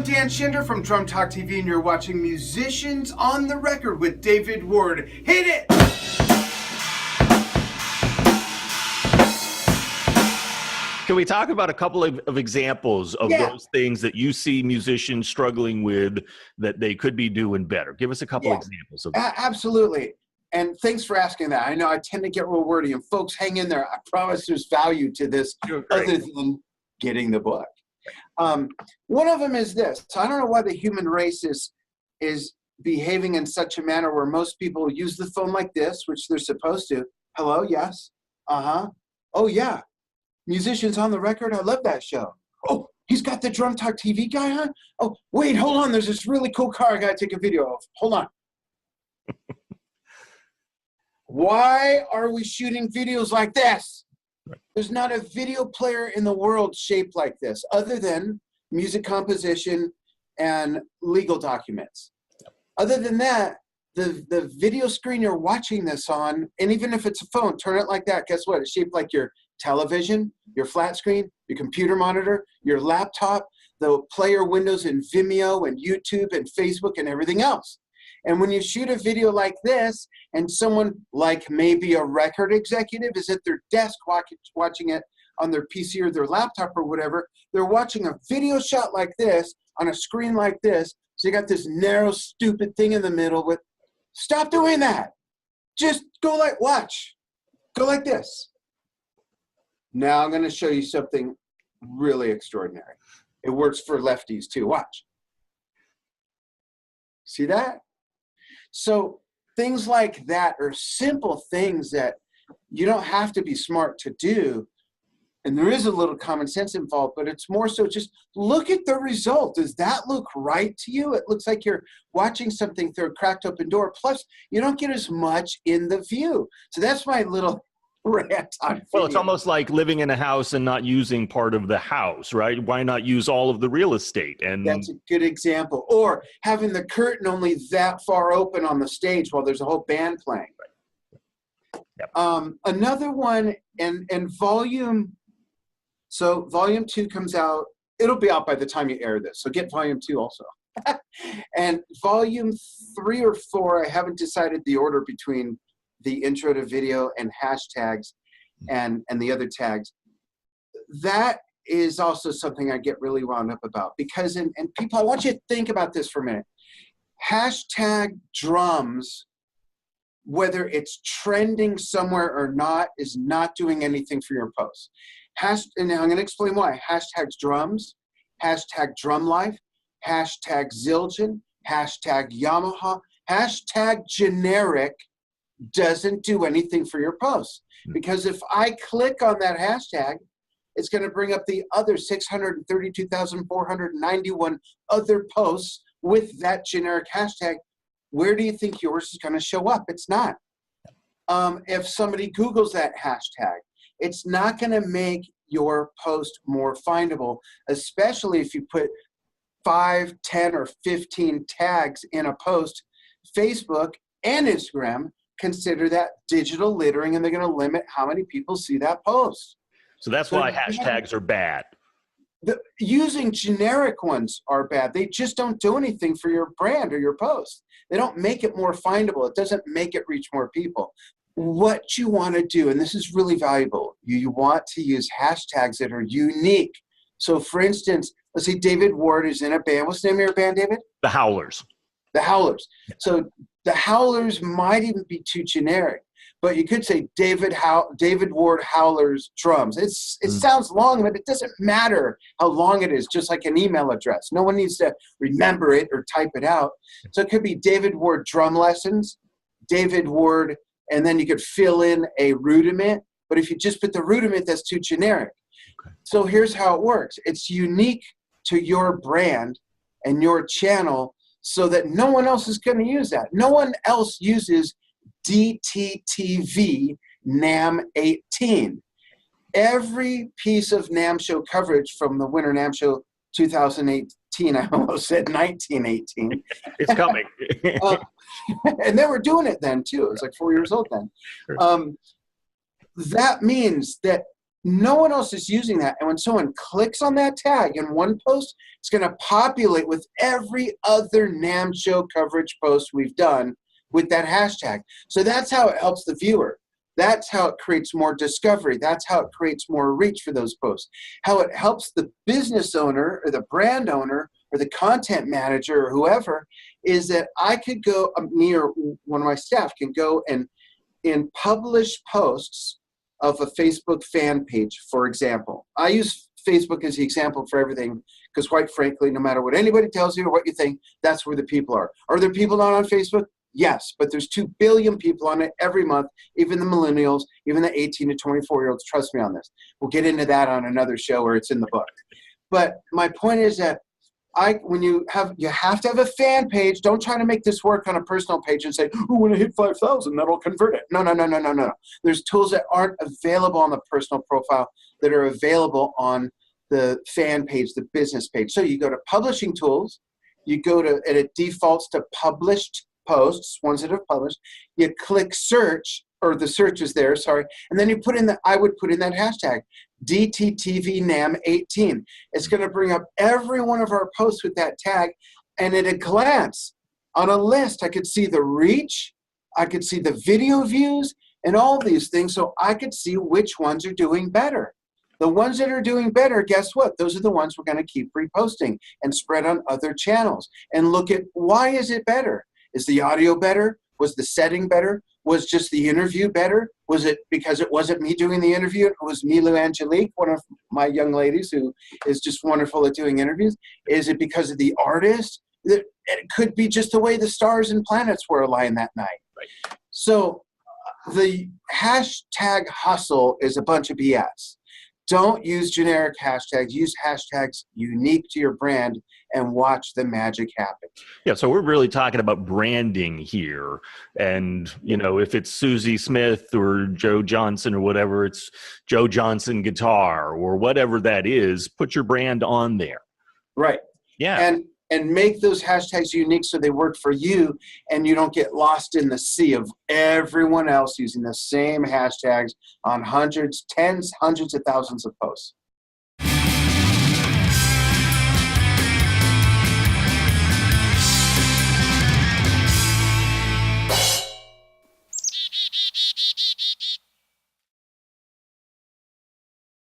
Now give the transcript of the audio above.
Dan Shinder from Drum Talk TV, and you're watching Musicians on the Record with David Ward. Hit it! Can we talk about a couple of examples of those things that you see musicians struggling with that they could be doing better? Give us a couple examples of that. Absolutely. And thanks for asking that. I know I tend to get real wordy, and folks, hang in there. I promise there's value to this other than getting the book. One of them is this. So I don't know why the human race is behaving in such a manner where most people use the phone like this, which they're supposed to. Hello, yes, uh-huh, oh yeah. Musicians on the Record, I love that show. Oh, he's got the Drum Talk TV guy on? Oh, wait, hold on. There's this really cool car I got to take a video of. Hold on. Why are we shooting videos like this? There's not a video player in the world shaped like this other than music composition and legal documents. Other than that, the video screen you're watching this on, and even if it's a phone, turn it like that. Guess what? It's shaped like your television, your flat screen, your computer monitor, your laptop, the player windows in Vimeo and YouTube and Facebook and everything else. And when you shoot a video like this, and someone like maybe a record executive is at their desk watching it on their PC or their laptop or whatever, they're watching a video shot like this on a screen like this. So you got this narrow, stupid thing in the middle with, stop doing that. Just go like, watch. Go like this. Now I'm going to show you something really extraordinary. It works for lefties too. Watch. See that? So things like that are simple things that you don't have to be smart to do. And there is a little common sense involved, but it's more so just look at the result. Does that look right to you? It looks like you're watching something through a cracked open door. Plus, you don't get as much in the view. So that's my little rant on video. Well, it's almost like living in a house and not using part of the house, right? Why not use all of the real estate? And that's a good example. Or having the curtain only that far open on the stage while there's a whole band playing. Yep. Another one, and volume. So volume 2 comes out. It'll be out by the time you air this. So get volume 2 also. And volume 3 or 4, I haven't decided the order between the intro to video and hashtags and the other tags. That is also something I get really wound up about because, and people, I want you to think about this for a minute. Hashtag drums, whether it's trending somewhere or not, is not doing anything for your post. And I'm going to explain why. Hashtags drums, hashtag drum life, hashtag Zildjian, hashtag Yamaha, hashtag generic doesn't do anything for your post. Because if I click on that hashtag, it's going to bring up the other 632,491 other posts with that generic hashtag. Where do you think yours is going to show up? It's not. If somebody Googles that hashtag, it's not going to make your post more findable, especially if you put 5, 10, or 15 tags in a post. Facebook and Instagram consider that digital littering, and they're going to limit how many people see that post. So that's why hashtags are bad. Using generic ones are bad. They just don't do anything for your brand or your post. They don't make it more findable. It doesn't make it reach more people. What you want to do, and this is really valuable, you want to use hashtags that are unique. So for instance, let's say David Ward is in a band. What's the name of your band, David? The Howlers. The Howlers. So the Howlers might even be too generic, but you could say David Ward Howlers drums. It sounds long, but it doesn't matter how long it is, just like an email address. No one needs to remember it or type it out. So it could be David Ward drum lessons, David Ward, and then you could fill in a rudiment. But if you just put the rudiment, that's too generic. Okay. So here's how it works. It's unique to your brand and your channel, so that no one else is going to use that. No one else uses DTTV NAMM 18. Every piece of NAMM show coverage from the Winter NAMM Show 2018, I almost said 1918. It's coming. And they were doing it then too. It was like 4 years old then. That means that No one else is using that. And when someone clicks on that tag in one post, it's going to populate with every other NAMM show coverage post we've done with that hashtag. So that's how it helps the viewer. That's how it creates more discovery. That's how it creates more reach for those posts. How it helps the business owner or the brand owner or the content manager or whoever is that I could go, me or one of my staff can go and publish posts of a Facebook fan page, for example. I use Facebook as the example for everything because, quite frankly, no matter what anybody tells you or what you think, that's where the people are. Are there people not on Facebook? Yes, but there's 2 billion people on it every month, even the millennials, even the 18 to 24-year-olds. Trust me on this. We'll get into that on another show where it's in the book. But my point is that you have to have a fan page. Don't try to make this work on a personal page and say, oh, when I hit 5,000, that'll convert it. No. There's tools that aren't available on the personal profile that are available on the fan page, the business page. So you go to publishing tools, you go to, and it defaults to published posts, ones that have published. You click search, or the search is there, sorry, and then you put in I would put in that hashtag, DTTVNAM18. It's going to bring up every one of our posts with that tag, and at a glance, on a list, I could see the reach, I could see the video views, and all these things, so I could see which ones are doing better. The ones that are doing better, guess what? Those are the ones we're going to keep reposting and spread on other channels. And look at, why is it better? Is the audio better? Was the setting better? Was just the interview better? Was it because it wasn't me doing the interview? It was Milu Angelique, one of my young ladies who is just wonderful at doing interviews. Is it because of the artist? It could be just the way the stars and planets were aligned that night. Right. So the hashtag hustle is a bunch of BS. Don't use generic hashtags. Use hashtags unique to your brand and watch the magic happen. Yeah, so we're really talking about branding here. And, you know, if it's Susie Smith or Joe Johnson or whatever, it's Joe Johnson Guitar or whatever that is, put your brand on there. Right. Yeah. And make those hashtags unique so they work for you and you don't get lost in the sea of everyone else using the same hashtags on hundreds of thousands of posts.